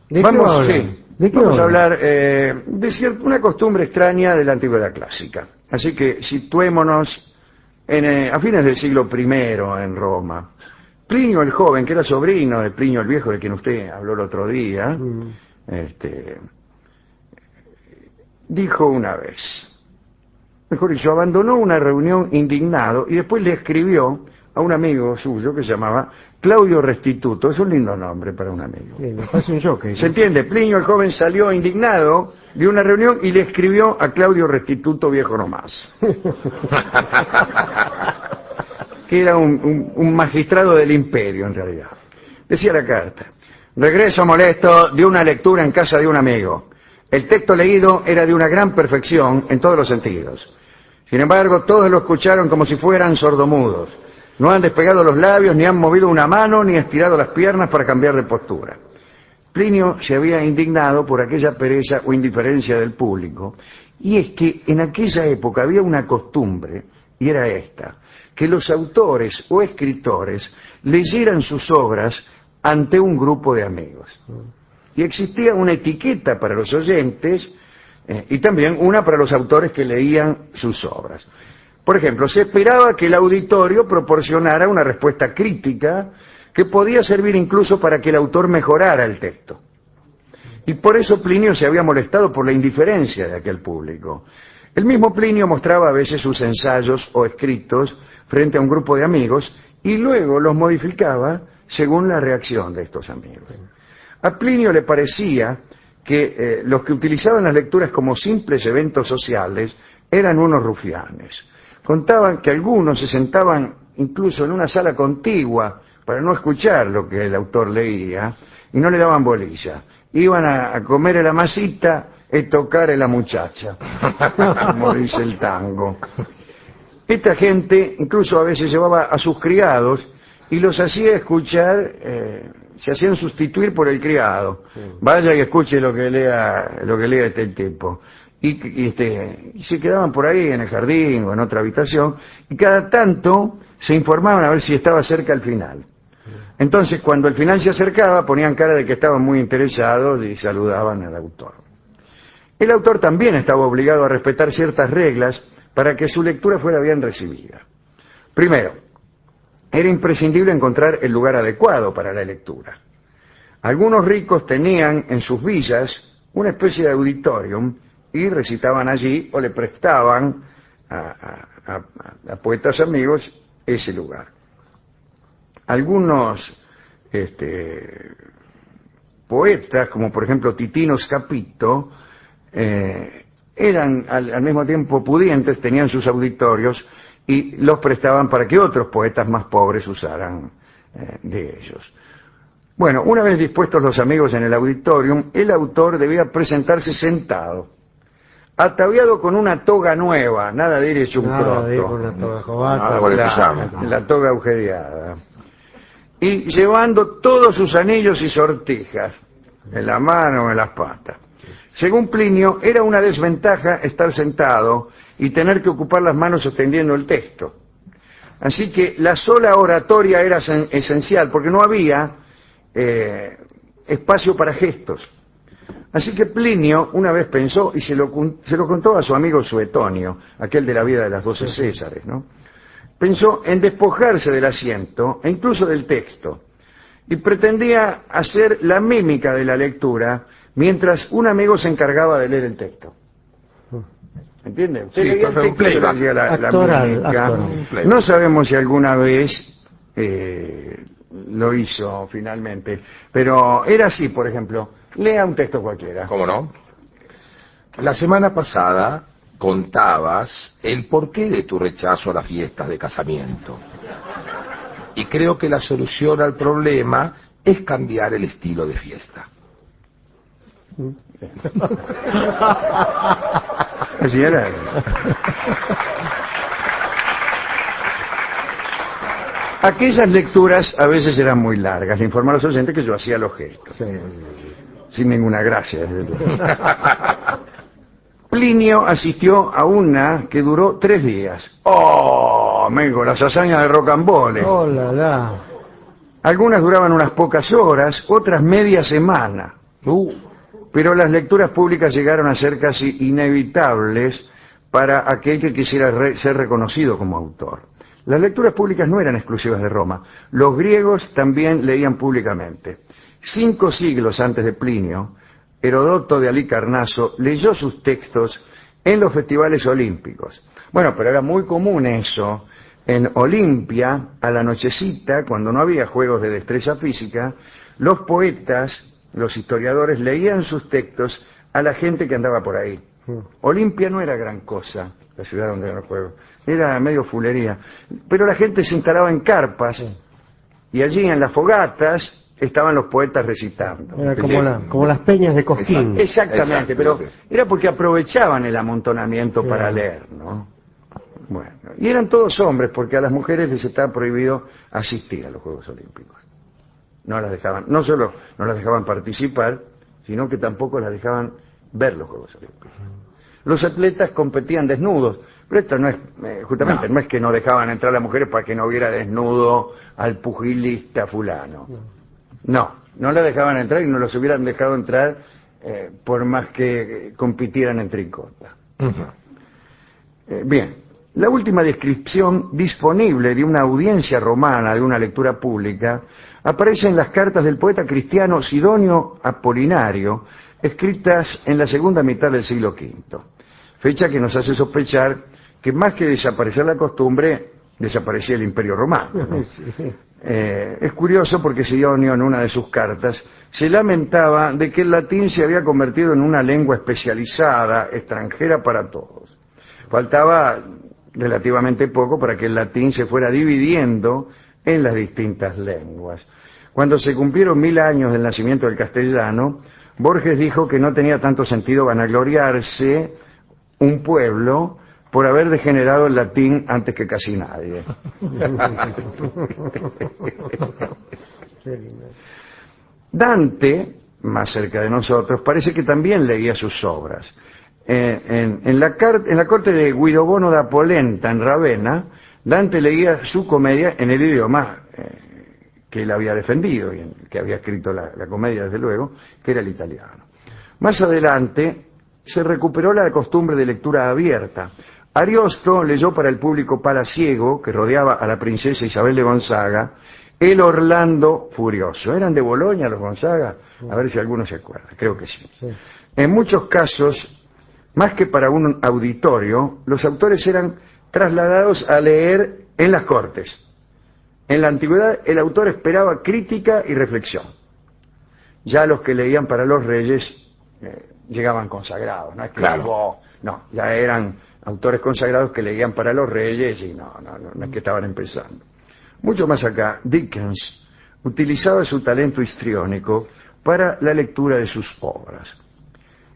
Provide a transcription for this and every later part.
Vamos, Vamos a hablar de una costumbre extraña de la antigüedad clásica. Así que situémonos a fines del siglo I en Roma. Plinio el joven, que era sobrino de Plinio el viejo, de quien usted habló el otro día, dijo una vez, mejor dicho, abandonó una reunión indignado y después le escribió a un amigo suyo que se llamaba Claudio Restituto. Es un lindo nombre para un amigo. Me parece un jockey. ¿Se entiende? Plinio el joven salió indignado de una reunión y le escribió a Claudio Restituto, viejo nomás. Que era un magistrado del imperio, en realidad. Decía la carta: regreso molesto de una lectura en casa de un amigo. El texto leído era de una gran perfección en todos los sentidos. Sin embargo, todos lo escucharon como si fueran sordomudos. No han despegado los labios, ni han movido una mano, ni estirado las piernas para cambiar de postura. Plinio se había indignado por aquella pereza o indiferencia del público, y es que en aquella época había una costumbre, y era esta, que los autores o escritores leyeran sus obras ante un grupo de amigos. Y existía una etiqueta para los oyentes y también una para los autores que leían sus obras. Por ejemplo, se esperaba que el auditorio proporcionara una respuesta crítica que podía servir incluso para que el autor mejorara el texto. Y por eso Plinio se había molestado por la indiferencia de aquel público. El mismo Plinio mostraba a veces sus ensayos o escritos frente a un grupo de amigos y luego los modificaba según la reacción de estos amigos. A Plinio le parecía que los que utilizaban las lecturas como simples eventos sociales eran unos rufianes. Contaban que algunos se sentaban incluso en una sala contigua para no escuchar lo que el autor leía y no le daban bolilla. Iban a comer la masita y tocar a la muchacha, como dice el tango. Esta gente incluso a veces llevaba a sus criados y los hacía escuchar, se hacían sustituir por el criado. Vaya y escuche lo que lea este tipo. Y se quedaban por ahí en el jardín o en otra habitación y cada tanto se informaban a ver si estaba cerca el final. Entonces, cuando el final se acercaba, ponían cara de que estaban muy interesados y saludaban al autor. El autor también estaba obligado a respetar ciertas reglas para que su lectura fuera bien recibida. Primero, era imprescindible encontrar el lugar adecuado para la lectura. Algunos ricos tenían en sus villas una especie de auditorium y recitaban allí o le prestaban a poetas amigos ese lugar. Algunos poetas, como por ejemplo Titino Scapito, eran al mismo tiempo pudientes, tenían sus auditorios y los prestaban para que otros poetas más pobres usaran de ellos. Bueno, una vez dispuestos los amigos en el auditorium, el autor debía presentarse sentado, ataviado con una toga nueva, nada de ir hecho un croto, la toga agujereada, y llevando todos sus anillos y sortijas en la mano o en las patas. Según Plinio, era una desventaja estar sentado y tener que ocupar las manos sosteniendo el texto. Así que la sola oratoria era esencial, porque no había espacio para gestos. Así que Plinio una vez pensó, y se lo contó a su amigo Suetonio, aquel de la vida de las 12 Césares, ¿no? Pensó en despojarse del asiento e incluso del texto, y pretendía hacer la mímica de la lectura mientras un amigo se encargaba de leer el texto. ¿Entiende? Usted Sí, leía el texto y le hacía la mímica. No sabemos si alguna vez lo hizo finalmente, pero era así, por ejemplo. Lea un texto cualquiera. ¿Cómo no? La semana pasada contabas el porqué de tu rechazo a las fiestas de casamiento. Y creo que la solución al problema es cambiar el estilo de fiesta. Así era. Aquellas lecturas a veces eran muy largas. Le informé a los oyentes que yo hacía los gestos. Sin ninguna gracia. Plinio asistió a una que duró 3 días. ¡Oh, amigo! Las hazañas de Rocambole. ¡Oh, la, la! Algunas duraban unas pocas horas, otras media semana. Pero las lecturas públicas llegaron a ser casi inevitables para aquel que quisiera ser reconocido como autor. Las lecturas públicas no eran exclusivas de Roma. Los griegos también leían públicamente. 5 siglos antes de Plinio, Herodoto de Halicarnaso leyó sus textos en los festivales olímpicos. Bueno, pero era muy común eso. En Olimpia, a la nochecita, cuando no había juegos de destreza física, los poetas, los historiadores, leían sus textos a la gente que andaba por ahí. Olimpia no era gran cosa, la ciudad donde eran los juegos. Era medio fulería. Pero la gente se instalaba en carpas, y allí en las fogatas estaban los poetas recitando. Era como las peñas de Cosquín. Exactamente, Exacto, pero era porque aprovechaban el amontonamiento para leer, ¿no? Bueno, y eran todos hombres, porque a las mujeres les estaba prohibido asistir a los Juegos Olímpicos. No las dejaban, no solo no las dejaban participar, sino que tampoco las dejaban ver los Juegos Olímpicos. Los atletas competían desnudos, pero esto no es, justamente, no es que no dejaban entrar a las mujeres para que no hubiera desnudo al pugilista fulano. No la dejaban entrar, y no los hubieran dejado entrar por más que compitieran en tricota. Bien, la última descripción disponible de una audiencia romana, de una lectura pública, aparece en las cartas del poeta cristiano Sidonio Apolinario, escritas en la segunda mitad del siglo V, fecha que nos hace sospechar que más que desaparecer la costumbre, desaparecía el Imperio Romano, ¿no? Es curioso porque Sidonio, en una de sus cartas, se lamentaba de que el latín se había convertido en una lengua especializada, extranjera para todos. Faltaba relativamente poco para que el latín se fuera dividiendo en las distintas lenguas. Cuando se cumplieron 1000 años del nacimiento del castellano, Borges dijo que no tenía tanto sentido vanagloriarse un pueblo por haber degenerado el latín antes que casi nadie. Dante, más cerca de nosotros, parece que también leía sus obras. En la corte de Guidobono da Polenta, en Ravenna, Dante leía su comedia en el idioma que él había defendido, y en que había escrito la comedia, desde luego, que era el italiano. Más adelante se recuperó la costumbre de lectura abierta. Ariosto leyó para el público palaciego, que rodeaba a la princesa Isabel de Gonzaga, el Orlando Furioso. ¿Eran de Boloña los Gonzaga? A ver si alguno se acuerda, creo que sí. En muchos casos, más que para un auditorio, los autores eran trasladados a leer en las cortes. En la antigüedad, el autor esperaba crítica y reflexión. Ya los que leían para los reyes llegaban consagrados, no es que no, ya eran autores consagrados que leían para los reyes y no es que estaban empezando. Mucho más acá, Dickens utilizaba su talento histriónico para la lectura de sus obras.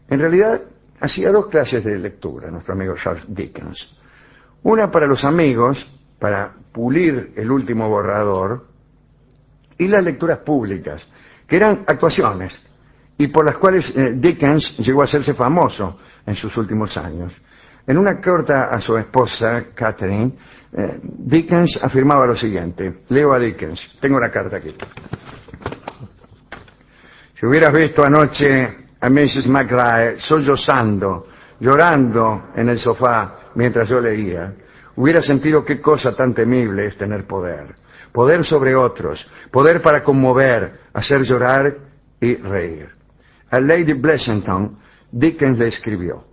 En realidad, hacía 2 clases de lectura, nuestro amigo Charles Dickens. Una para los amigos, para pulir el último borrador, y las lecturas públicas, que eran actuaciones, y por las cuales Dickens llegó a hacerse famoso en sus últimos años. En una carta a su esposa, Catherine, Dickens afirmaba lo siguiente, leo a Dickens, tengo la carta aquí. Si hubieras visto anoche a Mrs. McRae sollozando, llorando en el sofá mientras yo leía, hubiera sentido qué cosa tan temible es tener poder. Poder sobre otros, poder para conmover, hacer llorar y reír. A Lady Blessington, Dickens le escribió.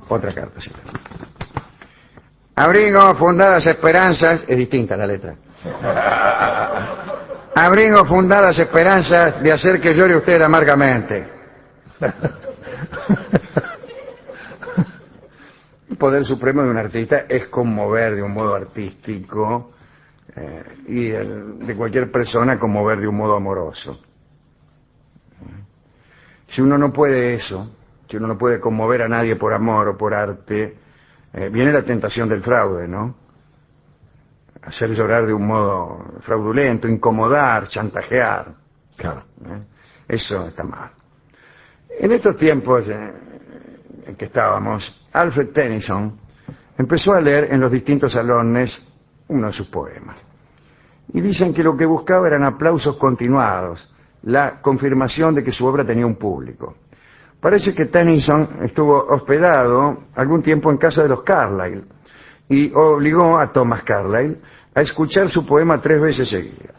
Otra carta, sí. Abrigo fundadas esperanzas, es distinta la letra. Abrigo fundadas esperanzas de hacer que llore usted amargamente. El poder supremo de un artista es conmover de un modo artístico y de cualquier persona conmover de un modo amoroso. Si uno no puede eso, si uno no puede conmover a nadie por amor o por arte, viene la tentación del fraude, ¿no? Hacer llorar de un modo fraudulento, incomodar, chantajear. Claro. Eso está mal. En estos tiempos en que estábamos, Alfred Tennyson empezó a leer en los distintos salones uno de sus poemas. Y dicen que lo que buscaba eran aplausos continuados, la confirmación de que su obra tenía un público. Parece que Tennyson estuvo hospedado algún tiempo en casa de los Carlyle y obligó a Thomas Carlyle a escuchar su poema 3 veces seguidas.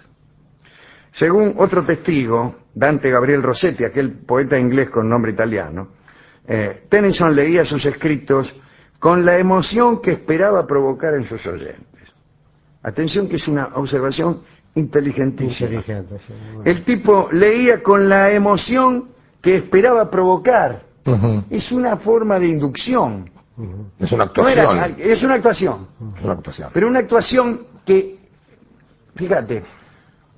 Según otro testigo, Dante Gabriel Rossetti, aquel poeta inglés con nombre italiano, Tennyson leía sus escritos con la emoción que esperaba provocar en sus oyentes. Atención, que es una observación inteligentísima. Inteligente, sí. El tipo leía con la emoción que esperaba provocar. Es una forma de inducción. Es una No era- actuación. es una actuación. Es una actuación. Pero una actuación que, fíjate,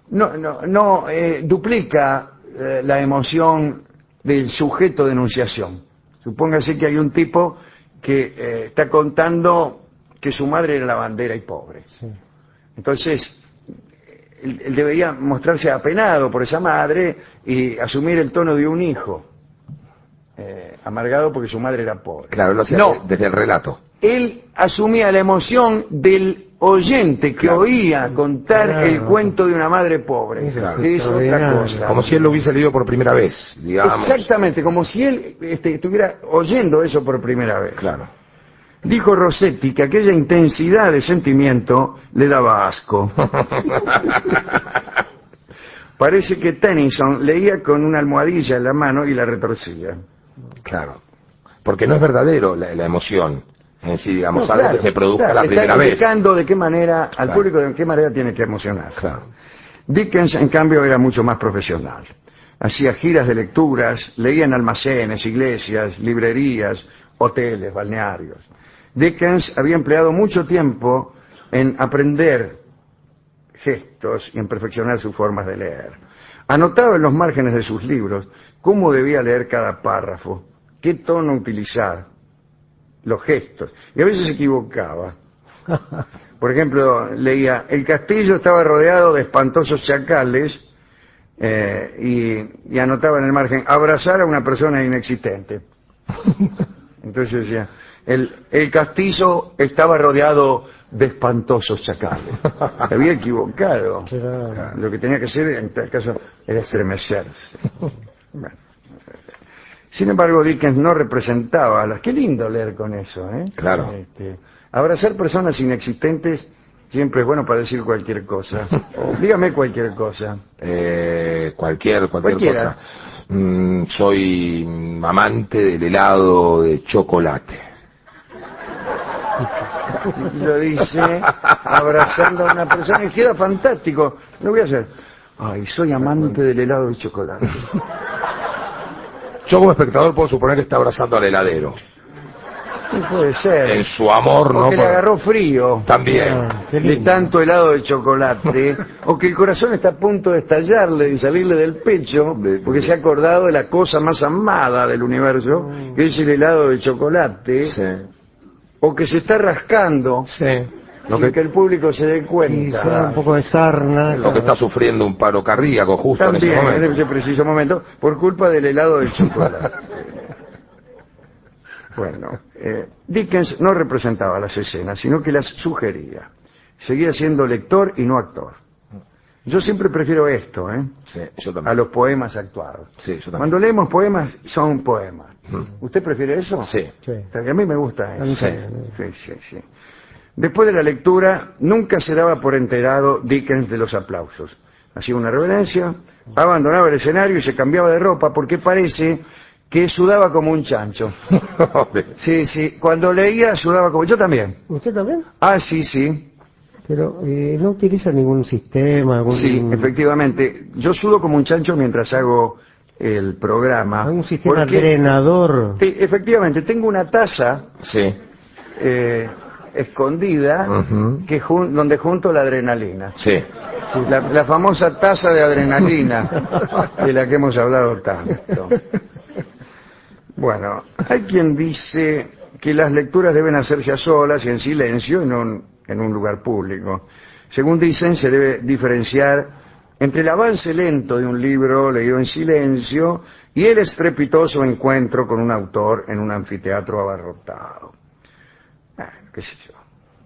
no duplica la emoción del sujeto de enunciación. Supóngase que hay un tipo que está contando que su madre era lavandera y pobre. Sí. Entonces, él debería mostrarse apenado por esa madre y asumir el tono de un hijo, amargado porque su madre era pobre. Claro, lo hacía No, desde el relato. él asumía la emoción del oyente que Claro. oía contar Claro. el cuento de una madre pobre. Claro. Es otra Extraordinario. cosa. Como si él lo hubiese leído por primera vez, digamos. Exactamente, como si él estuviera oyendo eso por primera vez. Claro. Dijo Rossetti que aquella intensidad de sentimiento le daba asco. Parece que Tennyson leía con una almohadilla en la mano y la retorcía. Claro. Porque no es verdadero la emoción en sí, digamos, No, algo claro, que se produzca claro, la primera está vez. indicando de qué manera, al Claro. público de qué manera tiene que emocionar. Claro. Dickens, en cambio, era mucho más profesional. Hacía giras de lecturas, leía en almacenes, iglesias, librerías, hoteles, balnearios. Dickens había empleado mucho tiempo en aprender gestos y en perfeccionar sus formas de leer. Anotaba en los márgenes de sus libros cómo debía leer cada párrafo, qué tono utilizar, los gestos, y a veces se equivocaba. Por ejemplo, leía, el castillo estaba rodeado de espantosos chacales, y anotaba en el margen, abrazar a una persona inexistente. Entonces decía, el castillo estaba rodeado de espantosos chacales. Se había equivocado. Pero- Lo que tenía que hacer en tal caso era estremecerse. Bueno. Sin embargo, Dickens no representaba a las... Qué lindo leer con eso, ¿eh? Claro. Abrazar personas inexistentes siempre es bueno para decir cualquier cosa. Dígame cualquier cosa. Cualquier Cualquiera. cosa. Soy amante del helado de chocolate. Y lo dice abrazando a una persona y queda fantástico. Lo voy a hacer. Ay, soy amante del helado de chocolate. Yo como espectador puedo suponer que está abrazando al heladero. ¿Qué puede ser? En su amor, O ¿no? que le agarró frío También. Ah, qué de lindo. tanto helado de chocolate, o que el corazón está a punto de estallarle y salirle del pecho, porque se ha acordado de la cosa más amada del universo, que es el helado de chocolate, Sí. o que se está rascando, Sí. sin que el público se dé Quizá cuenta. un poco de sarna. Lo que está sufriendo un paro cardíaco justo en ese También, en momento. ese preciso momento, por culpa del helado de chocolate. Bueno, Dickens no representaba las escenas, sino que las sugería. Seguía siendo lector y no actor. Yo siempre prefiero esto, Sí, yo a también. los poemas actuados. Sí, yo también. Cuando leemos poemas, son poemas. ¿Usted prefiere eso? Sí. Sí. Porque a mí me gusta A mí eso. también. Sí. Después de la lectura, nunca se daba por enterado Dickens de los aplausos. Hacía una reverencia, abandonaba el escenario y se cambiaba de ropa porque parece que sudaba como un chancho. Sí, cuando leía sudaba como... Yo también. ¿Usted también? Ah, sí. Pero no utiliza ningún sistema, algún... Sí, efectivamente. Yo sudo como un chancho mientras hago el programa. algún sistema porque- drenador. Sí, efectivamente, tengo una taza Sí. escondida Ujú. donde junto la adrenalina. Sí. La famosa taza de adrenalina de la que hemos hablado tanto. Bueno, hay quien dice que las lecturas deben hacerse a solas y en silencio y no en un lugar público. Según dicen, se debe diferenciar entre el avance lento de un libro leído en silencio y el estrepitoso encuentro con un autor en un anfiteatro abarrotado. Qué sé yo.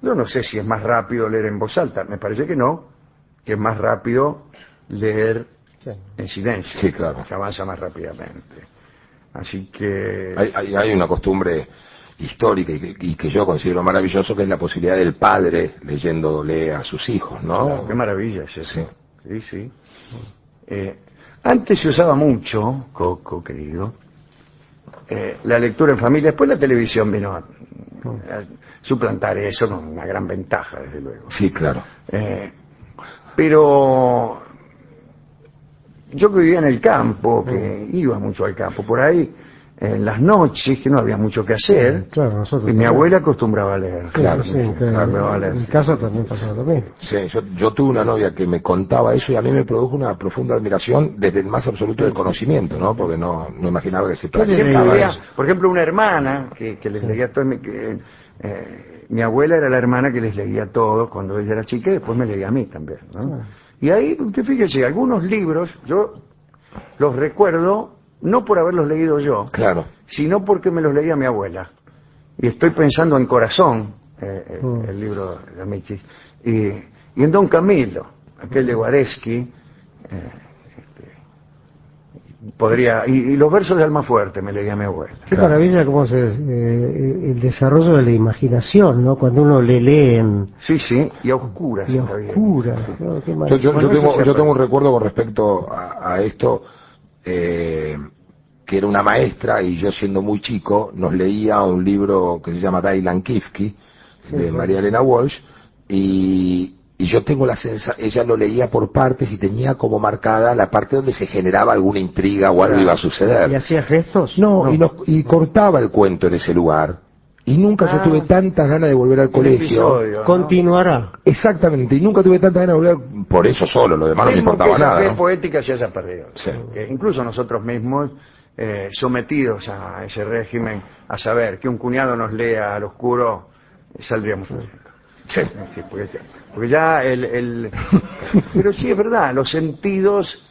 Yo no sé si es más rápido leer en voz alta. Me parece que no, que es más rápido leer Sí. en silencio. Sí, claro. Se avanza más rápidamente. Así que... Hay una costumbre histórica y que yo considero maravilloso, que es la posibilidad del padre leyéndole a sus hijos, ¿no? Claro, qué maravilla es eso. Sí. Sí, sí. Antes se usaba mucho, Coco, querido, la lectura en familia. Después la televisión vino a suplantar eso con una gran ventaja, desde luego. Sí, claro. Pero yo que vivía en el campo, que iba mucho al campo, por ahí, en las noches, que no había mucho que hacer, Claro, nosotros y mi también. abuela acostumbraba a leer. Claro, sí, Acostumbraba a leer. en mi casa también pasaba lo mismo. Sí, yo tuve una novia que me contaba eso y a mí me produjo una profunda admiración desde el más absoluto desconocimiento, ¿no? Porque no imaginaba que se Siempre practicaba había, eso. por ejemplo, una hermana que les leía todo. Mi abuela era la hermana que les leía todo cuando ella era chica y después me leía a mí también, ¿no? Y ahí, usted fíjese, algunos libros yo los recuerdo no por haberlos leído yo, Claro. sino porque me los leía mi abuela. Y estoy pensando en Corazón, el libro de Amichis, y en Don Camilo, aquel de Guareschi, podría, y los versos de Almafuerte me leía mi abuela. Qué maravilla cómo el desarrollo de la imaginación, ¿no? Cuando uno le lee en... Sí, sí, y a oscuras. Y está bien. oscuras, ¿no? Qué Yo maravilla. tengo un recuerdo con respecto a esto, que era una maestra y yo siendo muy chico nos leía un libro que se llama Dylan Kifke, de María Elena Walsh, y yo tengo la sensación, ella lo leía por partes y tenía como marcada la parte donde se generaba alguna intriga o algo iba a suceder. ¿Y hacía gestos? No. Y cortaba el cuento en ese lugar. Y nunca yo tuve tantas ganas de volver al Un colegio. episodio, ¿no? Continuará. Exactamente, y nunca tuve tantas ganas de volver por eso solo, lo demás no me Mismo importaba que esa nada. fe ¿no? poética se haya perdido. Sí. Que incluso nosotros mismos, sometidos a ese régimen, a saber que un cuñado nos lea al oscuro, saldríamos huyendo. Sí. Sí, porque ya pero sí es verdad, los sentidos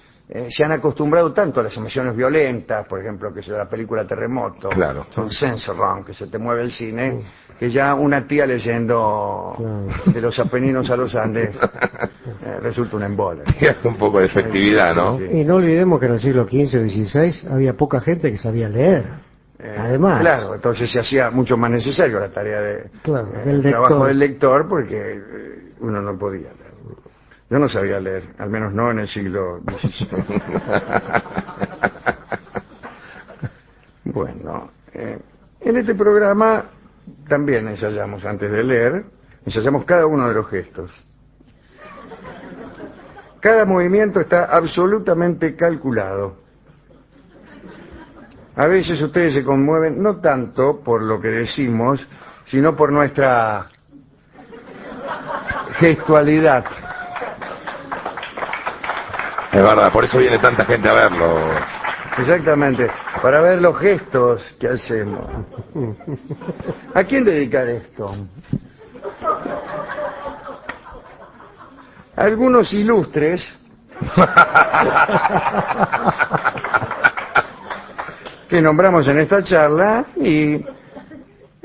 se han acostumbrado tanto a las emociones violentas, por ejemplo, que es la película Terremoto, Claro. son sensorón, que se te mueve el cine, que ya una tía leyendo de los Apeninos a los Andes resulta un embole. Un poco de efectividad, ¿no? Sí. Y no olvidemos que en el siglo XV o XVI había poca gente que sabía leer. Además. Claro, entonces se hacía mucho más necesario la tarea Del trabajo lector. del lector porque uno no podía leer. Yo no sabía leer, al menos no en el siglo XVI. Bueno, en este programa también ensayamos antes de leer, ensayamos cada uno de los gestos. Cada movimiento está absolutamente calculado. A veces ustedes se conmueven no tanto por lo que decimos, sino por nuestra gestualidad. Es verdad, por eso viene tanta gente a verlo. Exactamente, para ver los gestos que hacemos. ¿A quién dedicar esto? Algunos ilustres que nombramos en esta charla y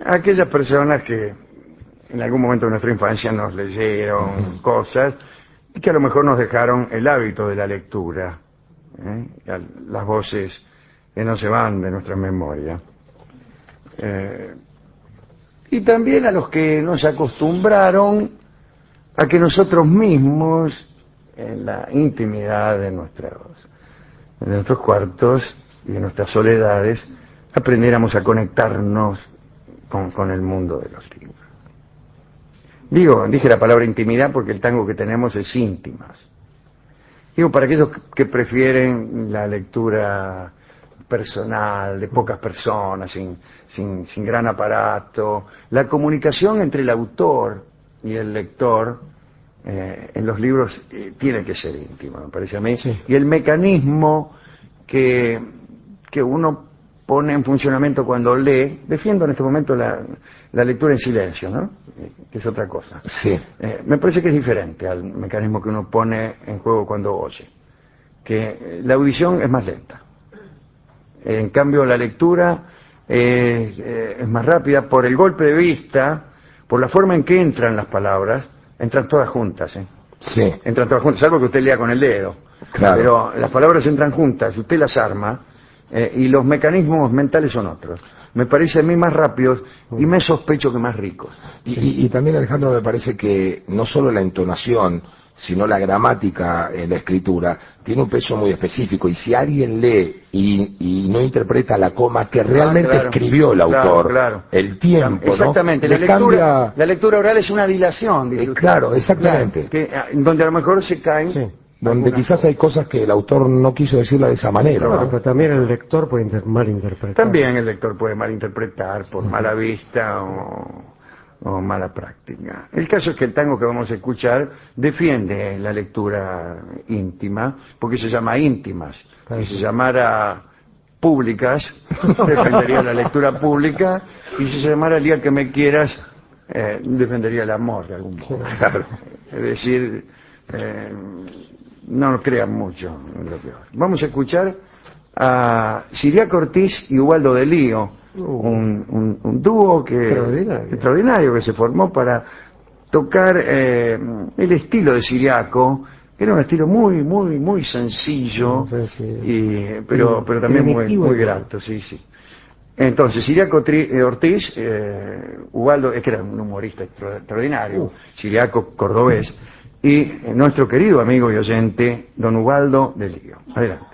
aquellas personas que en algún momento de nuestra infancia nos leyeron cosas y que a lo mejor nos dejaron el hábito de la lectura, las voces que no se van de nuestra memoria. Y también a los que nos acostumbraron a que nosotros mismos, en la intimidad de nuestros cuartos y de nuestras soledades, aprendiéramos a conectarnos con el mundo de los libros. Dije la palabra intimidad porque el tango que tenemos es íntimas. Digo, para aquellos que prefieren la lectura personal, de pocas personas, sin gran aparato, la comunicación entre el autor y el lector en los libros tiene que ser íntima, me parece a mí. Sí. Y el mecanismo que uno pone en funcionamiento cuando lee, defiendo en este momento la lectura en silencio, ¿no? Que es otra cosa. Sí. Me parece que es diferente al mecanismo que uno pone en juego cuando oye, que la audición es más lenta. En cambio la lectura es más rápida por el golpe de vista, por la forma en que entran las palabras, entran todas juntas, Sí. Entran todas juntas, salvo que usted lea con el dedo. Claro. Pero las palabras entran juntas, usted las arma, y los mecanismos mentales son otros. Me parece a mí más rápidos y me sospecho que más ricos. Y también, Alejandro, me parece que no solo la entonación, sino la gramática en la escritura tiene un peso muy específico, y si alguien lee y no interpreta la coma que realmente claro, escribió el autor, claro. el tiempo, ¿no? Exactamente, Le cambia... la lectura oral es una dilación, dice usted. Claro, exactamente. Donde a lo mejor se caen. Sí. Donde quizás hay cosas que el autor no quiso decirla de esa manera. Claro, ¿no? pero también el lector puede malinterpretar. También el lector puede malinterpretar por mala vista o mala práctica. El caso es que el tango que vamos a escuchar defiende la lectura íntima, porque se llama íntimas. Si se llamara públicas, defendería la lectura pública, y si se llamara El día que me quieras, defendería el amor de algún modo. Claro. Es decir, no crean mucho en lo peor. Vamos a escuchar a Siriaco Ortiz y Ubaldo de Lío, un dúo extraordinario que se formó para tocar el estilo de Siriaco, que era un estilo muy sencillo, pero también muy grato, sí. Entonces, Siriaco Ortiz, Ubaldo, es que era un humorista extraordinario, Siriaco cordobés, y nuestro querido amigo y oyente, don Ubaldo de Lío. Adelante.